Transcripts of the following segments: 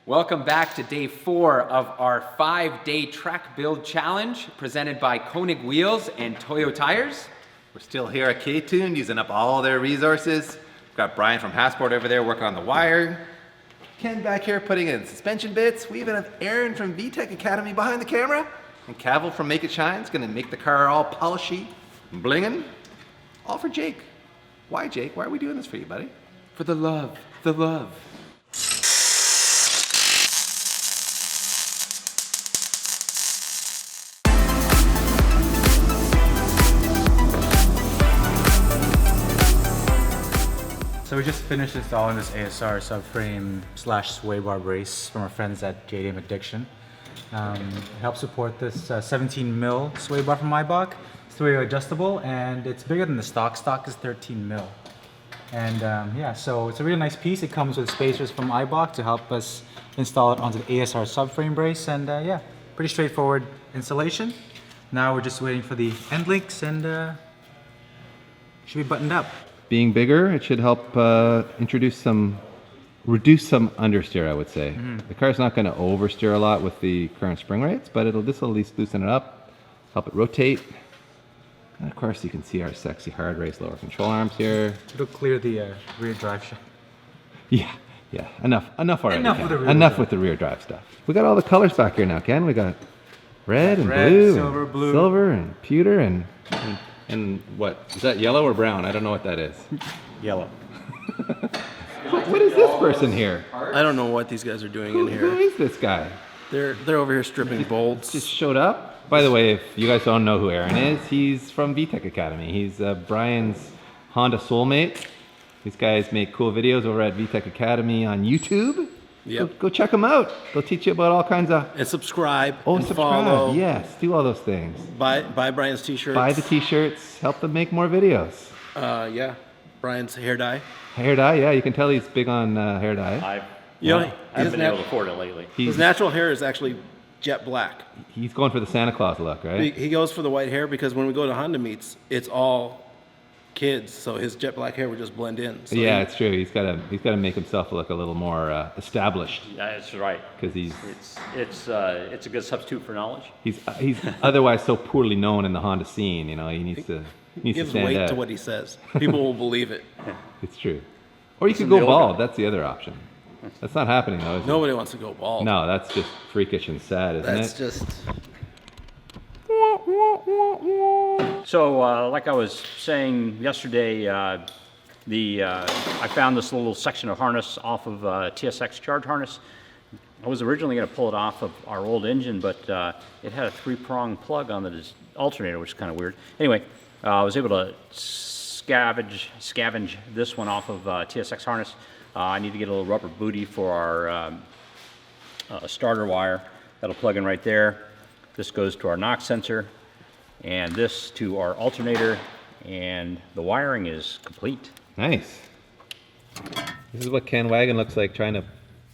Welcome back to day 4 of our 5-day track build challenge presented by Koenig Wheels and Toyo Tires. We're still here at K20 using up all their resources. We've got Brian from Passport over there working on the wire. Ken back here putting in suspension bits. We even have Aaron from VTech Academy behind the camera. And Cavill from Make It Shine is gonna make the car all polishy and blinging. All for Jake. Why, Jake? Why are we doing this for you, buddy? For the love, the love. So we just finished installing this ASR subframe / sway bar brace from our friends at JDM Addiction. It helps support this 17 mil sway bar from Maybach. It's 3-way adjustable and it's bigger than the stock. Stock is 13 mil. And yeah, so it's a really nice piece. It comes with spacers from Maybach to help us install it onto the ASR subframe brace. And yeah, pretty straightforward installation. Now we're just waiting for the end links and should be buttoned up. Being bigger, it should help reduce some understeer, I would say. The car's not going to oversteer a lot with the current spring rates, but this will at least loosen it up, help it rotate. And of course, you can see our sexy hard race lower control arms here. It'll clear the rear drive shaft. Yeah, enough already. Enough with the rear drive stuff. We got all the colors back here now, Ken. We got red, blue, silver, and pewter, and what? Is that yellow or brown? I don't know what that is. Yellow. What is this person here? I don't know what these guys are doing in here. Who is this guy? They're over here stripping bolts. Just showed up. By the way, if you guys don't know who Aaron is, he's from VTech Academy. He's Brian's Honda soulmate. These guys make cool videos over at VTech Academy on YouTube. Yep. Go check them out. They'll teach you about all kinds of... And subscribe. Subscribe. Follow. Yes, do all those things. Buy Brian's t-shirts. Buy the t-shirts. Help them make more videos. Yeah. Brian's hair dye. Hair dye, yeah. You can tell he's big on hair dye. I haven't been able to afford it lately. His natural hair is actually jet black. He's going for the Santa Claus look, right? He goes for the white hair because when we go to Honda meets, it's all kids, so his jet black hair would just blend in. So yeah, it's true. He's got to make himself look a little more established. That's right. Because it's a good substitute for knowledge. He's otherwise so poorly known in the Honda scene. You know, he needs to gives stand weight out. to what he says. People will believe it. It's true. Or you could go bald. That's the other option. That's not happening though. Nobody wants to go bald. No, that's just freakish and sad, isn't it? That's just. So, like I was saying yesterday, I found this little section of harness off of TSX charge harness. I was originally going to pull it off of our old engine, but it had a 3-prong plug on the alternator, which is kind of weird. Anyway, I was able to scavenge this one off of TSX harness. I need to get a little rubber booty for our starter wire. That'll plug in right there. This goes to our knock sensor, and this to our alternator, and the wiring is complete. Nice. This is what Ken Wagon looks like trying to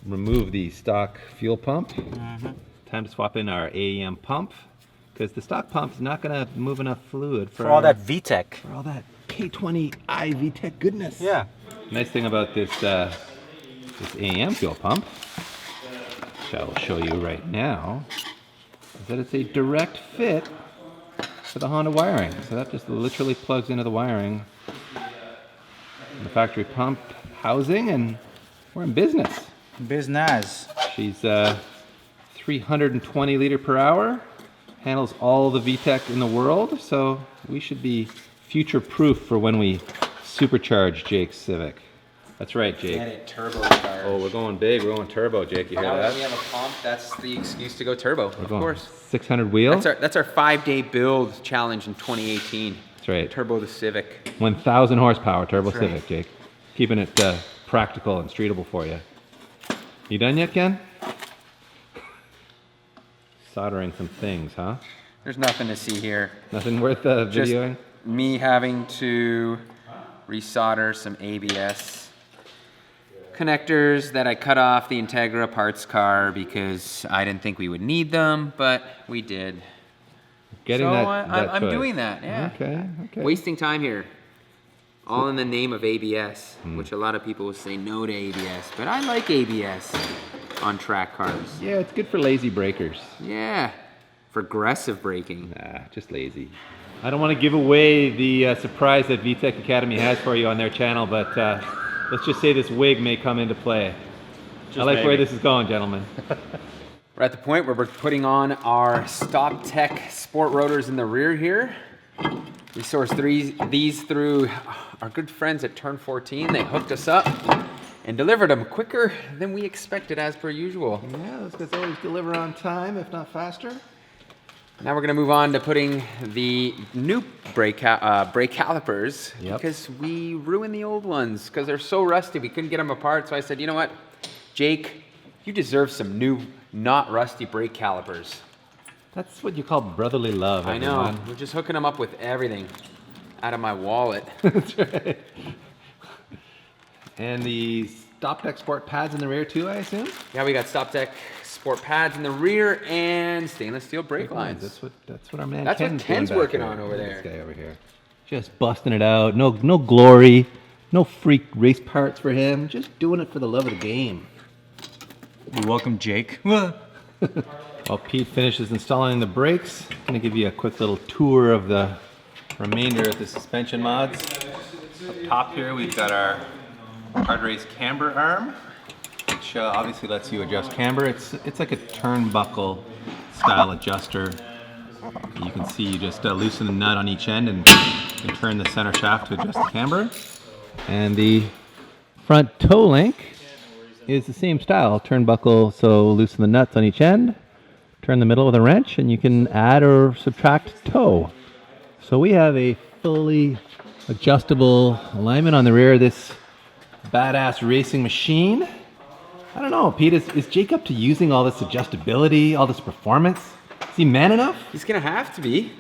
remove the stock fuel pump. Time to swap in our AEM pump, because the stock pump is not going to move enough fluid for all that VTech. For all that K20 VTech goodness. Yeah. Nice thing about this AEM fuel pump, which I will show you right now, is that it's a direct fit for the Honda wiring. So that just literally plugs into the wiring in the factory pump housing, and we're in business. Business. She's 320 liter per hour, handles all the VTech in the world, so we should be future proof for when we supercharge Jake's Civic. That's right, Jake. Get it turbocharged. Oh, we're going big. We're going turbo, Jake. You hear Now that? that we have a pump, that's the excuse to go turbo, We're of going course. 600 wheel. That's our 5-day build challenge in 2018. That's right. Turbo the Civic. 1,000 horsepower turbo That's right. Civic, Jake. Keeping it practical and streetable for you. You done yet, Ken? Soldering some things, huh? There's nothing to see here. Nothing worth Just videoing? me having to resolder some ABS connectors that I cut off the Integra parts car because I didn't think we would need them, but we did. Getting so that I'm choice. doing that, yeah. Okay. Wasting time here. All in the name of ABS, which a lot of people will say no to ABS, but I like ABS. on track cars. Yeah, it's good for lazy breakers. Yeah, for aggressive braking. Nah, just lazy. I don't want to give away the surprise that VTech Academy has for you on their channel, but let's just say this wig may come into play. I like where this is going, gentlemen. We're at the point where we're putting on our Stop Tech sport rotors in the rear here. We sourced these through our good friends at Turn 14. They hooked us up and delivered them quicker than we expected, as per usual. Yeah, those guys always deliver on time, if not faster. Now we're gonna move on to putting the new brake calipers, because we ruined the old ones because they're so rusty. We couldn't get them apart, so I said, you know what, Jake, you deserve some new, not rusty brake calipers. That's what you call brotherly love, everyone. I know. We're just hooking them up with everything out of my wallet. That's right. And the Stop Tech sport pads in the rear too, I assume? Yeah, we got Stop Tech sport pads in the rear and stainless steel brake lines. That's what our man That's what Ken's doing back working here. on over there. This guy over here. Just busting it out. No glory. No freak race parts for him. Just doing it for the love of the game. You're welcome, Jake. While Pete finishes installing the brakes, I'm going to give you a quick little tour of the remainder of the suspension mods. Up top here, we've got our hard race camber arm, which obviously lets you adjust camber. It's like a turnbuckle style adjuster. You can see you just loosen the nut on each end and turn the center shaft to adjust the camber. And the front toe link is the same style, turnbuckle, so loosen the nuts on each end. Turn the middle with a wrench and you can add or subtract toe. So we have a fully adjustable alignment on the rear of this badass racing machine. I don't know, Pete, is Jake up to using all this adjustability, all this performance? Is he man enough? He's gonna have to be.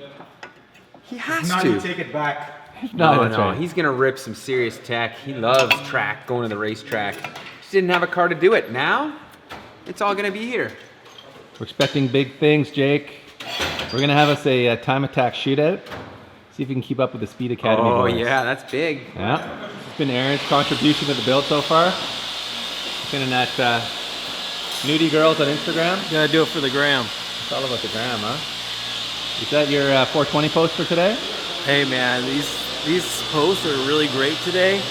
He has Now to. you take it back. No, that's right. he's gonna rip some serious tech. He loves track, going to the racetrack. Just didn't have a car to do it. Now, it's all gonna be here. We're expecting big things, Jake. We're gonna have us a time attack shootout. See if we can keep up with the Speed Academy Oh boys. yeah, that's big. Yeah. It's been Aaron's contribution to the build so far. Sending that nudie girls on Instagram. Gotta do it for the gram. It's all about the gram, huh? Is that your 420 post for today? Hey man, these posts are really great today.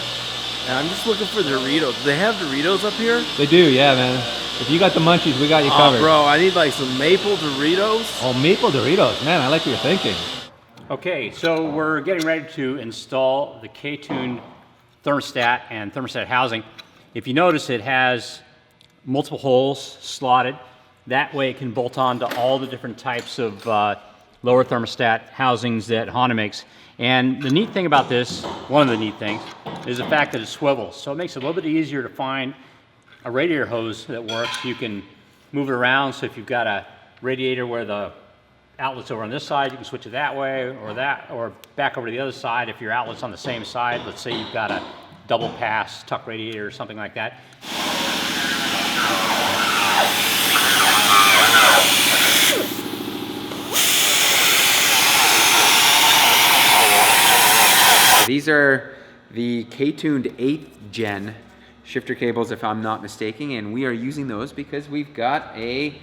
And I'm just looking for Doritos. Do they have Doritos up here? They do, yeah, man. If you got the munchies, we got you covered. Oh, bro, I need like some maple Doritos. Oh, maple Doritos. Man, I like what you're thinking. Okay, so we're getting ready to install the K20 thermostat and thermostat housing. If you notice, it has multiple holes slotted. That way it can bolt on to all the different types of lower thermostat housings that Honda makes. And the neat thing about this, one of the neat things, is the fact that it swivels. So it makes it a little bit easier to find a radiator hose that works. You can move it around, so if you've got a radiator where the outlet's over on this side, you can switch it that way or that, or back over to the other side. If your outlet's on the same side, let's say you've got a double pass tuck radiator or something like that. These are the K-tuned 8th gen shifter cables, if I'm not mistaken, and we are using those because we've got a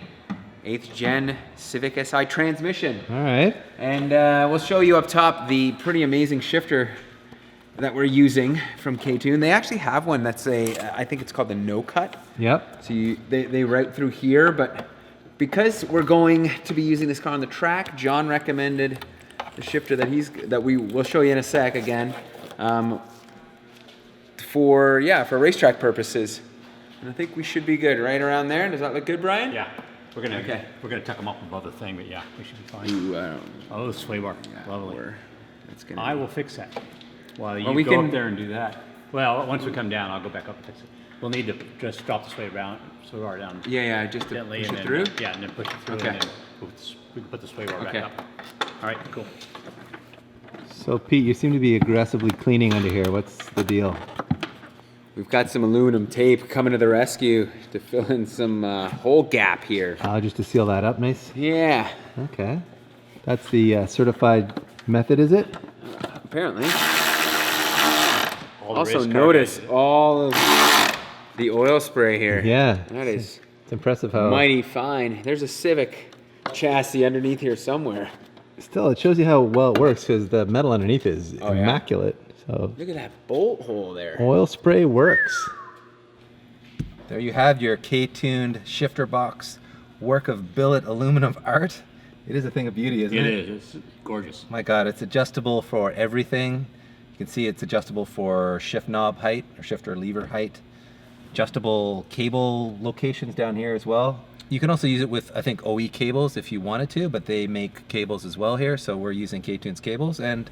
8th gen Civic SI transmission. All right. And we'll show you up top the pretty amazing shifter that we're using from K-Tune. They actually have one that's I think it's called the no cut. Yep. So they route through here, but because we're going to be using this car on the track, John recommended the shifter that we will show you in a sec again, for racetrack purposes. And I think we should be good right around there. Does that look good, Brian? Yeah, we're gonna tuck them up above the thing, but yeah, we should be fine. Ooh, Oh, the sway bar, lovely. That's gonna I will fix that. While you Well, we go can- up there and do that. Well, once we come down, I'll go back up and fix it. We'll need to just drop the sway bar down Yeah, just to gently push and it then through. yeah, and then push it through, Okay. and then we can put the sway bar Okay. back up. All right, cool. So, Pete, you seem to be aggressively cleaning under here. What's the deal? We've got some aluminum tape coming to the rescue to fill in some hole gap here. Just to seal that up, nice. Yeah, Okay. That's the certified method, is it? apparently. All the Also race car notice guys- all of the oil spray here. Yeah. That is It's impressive how... Mighty fine. There's a Civic chassis underneath here somewhere. Still, it shows you how well it works because the metal underneath is Oh, yeah? immaculate. So Look at that bolt hole there. oil spray works. There you have your K-tuned shifter box work of billet aluminum art. It is a thing of beauty, isn't it? It is. It's gorgeous. My God, it's adjustable for everything. You can see it's adjustable for shift knob height or shifter lever height. Adjustable cable locations down here as well. You can also use it with, I think, OE cables if you wanted to, but they make cables as well here. So we're using K-Tune's cables, and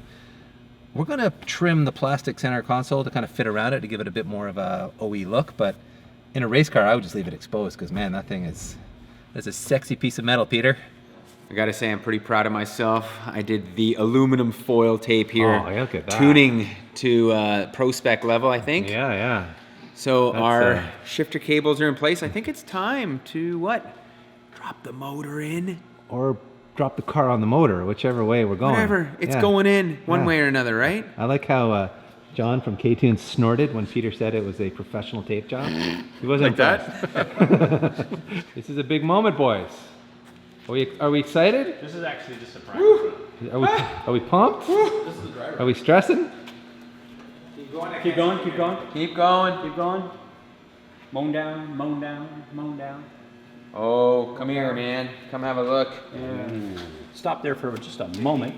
we're gonna trim the plastic center console to kind of fit around it to give it a bit more of a OE look. But in a race car, I would just leave it exposed because, man, that thing that's a sexy piece of metal, Peter. I gotta say, I'm pretty proud of myself. I did the aluminum foil tape here. Oh, yeah, look at that. Tuning to pro spec level, I think. Yeah. So That's, our shifter cables are in place. I think it's time to what? Drop the motor in. Or drop the car on the motor, whichever way we're going. Whatever. It's Yeah. going in one Yeah. way or another, right? I like how John from K-Tune snorted when Peter said it was a professional tape job. He wasn't Like impressed. This is a big moment, boys. Are we excited? This is actually just a practice. Are we pumped? Are we stressing? Keep going, keep going, Keep going. keep going. Moan down, moan down, moan down. Oh, come here, man. Come have a look. Stop there for just a moment.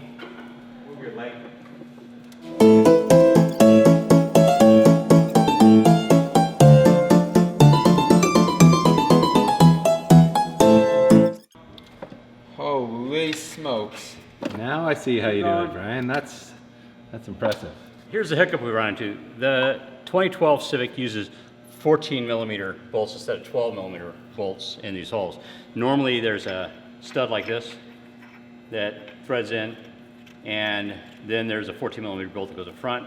Holy smokes. Now I see how you do it, Brian. That's impressive. Here's the hiccup we run into. The 2012 Civic uses 14 millimeter bolts instead of 12 millimeter bolts in these holes. Normally there's a stud like this that threads in, and then there's a 14 millimeter bolt that goes in front.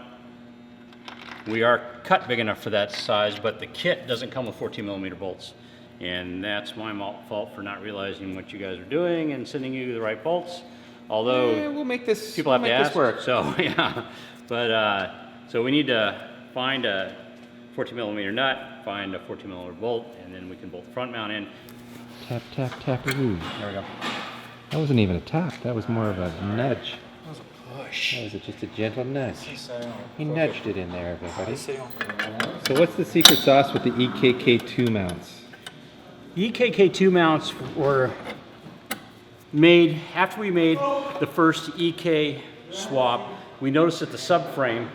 We are cut big enough for that size, but the kit doesn't come with 14 millimeter bolts. And that's my fault for not realizing what you guys are doing and sending you the right bolts. Although Yeah, we'll make this. people we'll have to make ask. this work. So yeah, but so we need to find a 14 millimeter nut, find a 14 millimeter bolt, and then we can bolt the front mount in. Tap, tap, tap, ooh. There we go. That wasn't even a tap. That was more of a nudge. That was a push. That was just a gentle nudge. He nudged it in there, everybody. So what's the secret sauce with the EKK2 mounts? The EKK2 mounts were made after we made the first EK swap. We noticed that the subframe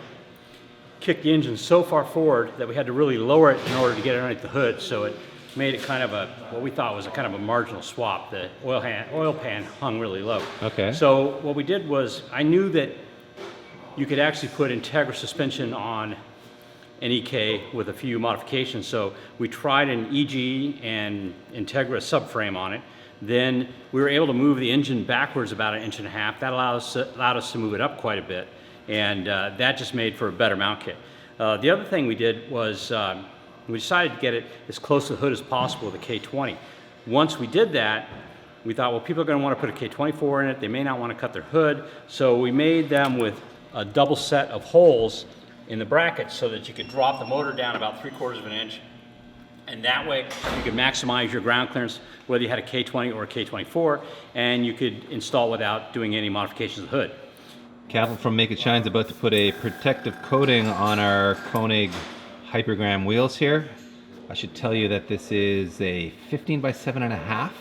kicked the engine so far forward that we had to really lower it in order to get it underneath the hood. So it made it kind of what we thought was a kind of a marginal swap. The oil pan hung really low. Okay. So what we did was, I knew that you could actually put Integra suspension on an EK with a few modifications. So we tried an EG and Integra subframe on it. Then we were able to move the engine backwards about 1.5 inches. That allowed us to move it up quite a bit. And that just made for a better mount kit. The other thing we did was we decided to get it as close to the hood as possible with a K20. Once we did that, we thought, well, people are going to want to put a K24 in it. They may not want to cut their hood. So we made them with a double set of holes in the brackets so that you could drop the motor down about 3/4 inch. And that way you could maximize your ground clearance, whether you had a K20 or a K24, and you could install it without doing any modifications to the hood. Cavill from Make It Shine's about to put a protective coating on our Koenig Hypergram wheels here. I should tell you that this is a 15 by 7.5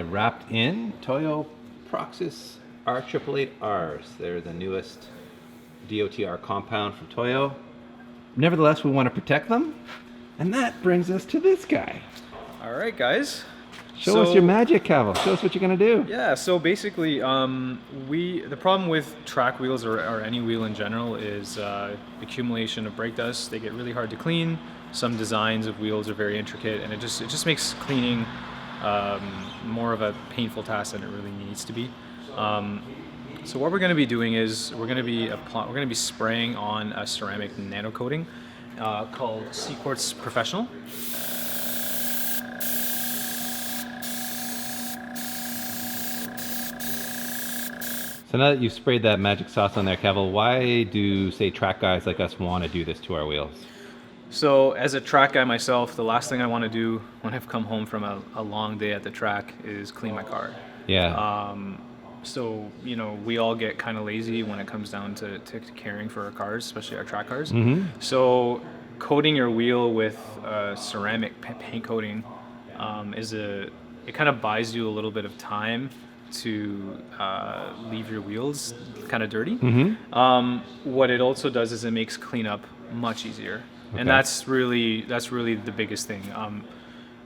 wrapped in Toyo Proxys R888Rs. They're the newest DOTR compound from Toyo. Nevertheless, we want to protect them, and that brings us to this guy. All right, guys. Show us your magic, Cavill. Show us what you're gonna do. Yeah, so basically, the problem with track wheels or any wheel in general is accumulation of brake dust. They get really hard to clean. Some designs of wheels are very intricate, and it just makes cleaning more of a painful task than it really needs to be. So what we're going to be doing is we're going to be spraying on a ceramic nano coating called C-Quartz Professional. So now that you've sprayed that magic sauce on there, Cavill, why do, say, track guys like us want to do this to our wheels? So as a track guy myself, the last thing I want to do when I've come home from a long day at the track is clean my car. Yeah. So, you know, we all get kind of lazy when it comes down to caring for our cars, especially our track cars. So coating your wheel with ceramic paint coating it kind of buys you a little bit of time to leave your wheels kind of dirty. What it also does is it makes cleanup much easier. And that's really the biggest thing.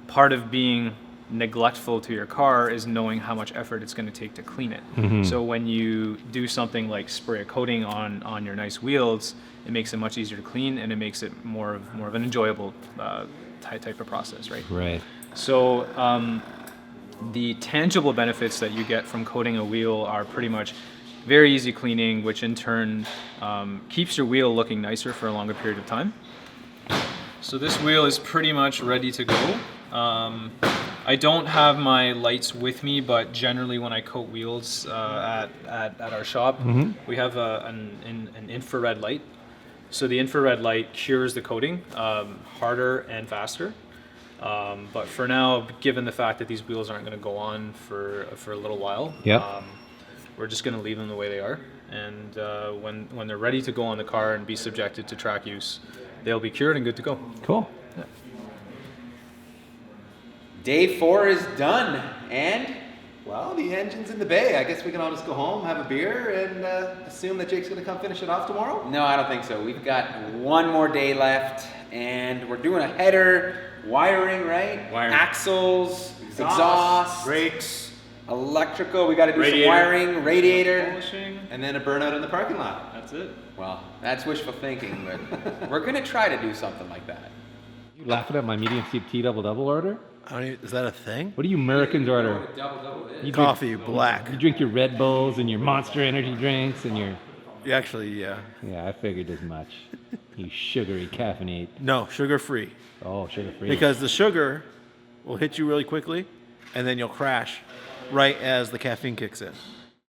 Part of being neglectful to your car is knowing how much effort it's going to take to clean it. So when you do something like spray a coating on your nice wheels, it makes it much easier to clean, and it makes it more of an enjoyable type of process, right? Right. So the tangible benefits that you get from coating a wheel are pretty much very easy cleaning, which in turn keeps your wheel looking nicer for a longer period of time. So this wheel is pretty much ready to go. I don't have my lights with me, but generally when I coat wheels at our shop, we have an infrared light. So the infrared light cures the coating harder and faster. But for now, given the fact that these wheels aren't going to go on for a little while, we're just going to leave them the way they are. And when they're ready to go on the car and be subjected to track use, they'll be cured and good to go. Cool. Day 4 is done, and Well, the engine's in the bay. I guess we can all just go home, have a beer, and assume that Jake's going to come finish it off tomorrow? no, I don't think so. We've got one more day left, and we're doing a header, wiring, right? Wiring. Axles, exhaust, Brakes. electrical. We got to do Radiator. some wiring, radiator. Polishing. And then a burnout in the parking lot. That's it. Well, that's wishful thinking, but we're gonna try to do something like that. You laughing at my medium steep tea double order? Is that a thing? What do you Americans order? You drink, Coffee, black. you drink your Red Bulls and your Monster Energy drinks and your... Actually, yeah. Yeah, I figured as much. You sugary caffeinate. No, sugar-free. Oh, sugar-free. Because the sugar will hit you really quickly, and then you'll crash right as the caffeine kicks in.